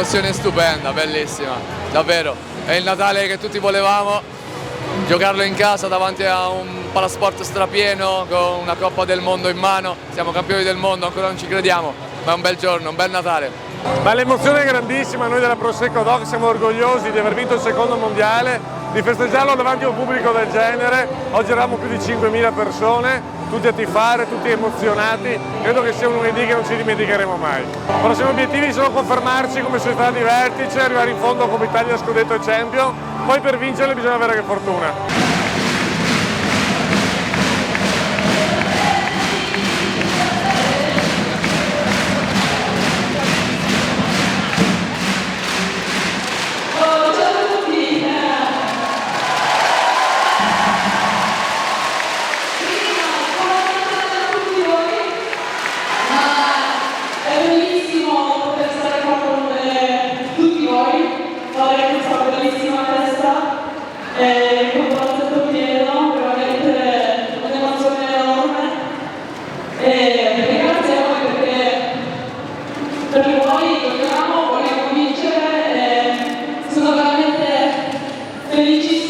un'emozione stupenda, bellissima, davvero. È il Natale che tutti volevamo, giocarlo in casa davanti a un palasport strapieno con una Coppa del Mondo in mano. Siamo campioni del mondo, ancora non ci crediamo, ma è un bel giorno, un bel Natale. Ma l'emozione è grandissima, noi della Prosecco Doc siamo orgogliosi di aver vinto il secondo mondiale, di festeggiarlo davanti a un pubblico del genere. Oggi eravamo più di 5.000 persone, tutti a tifare, tutti emozionati. Credo che sia un lunedì che non ci dimenticheremo mai. I prossimi obiettivi sono confermarci come società di vertice, arrivare in fondo come Italia Scudetto e Champion, poi per vincerle bisogna avere che fortuna. Perché noi vogliamo vincere e sono veramente felicissima.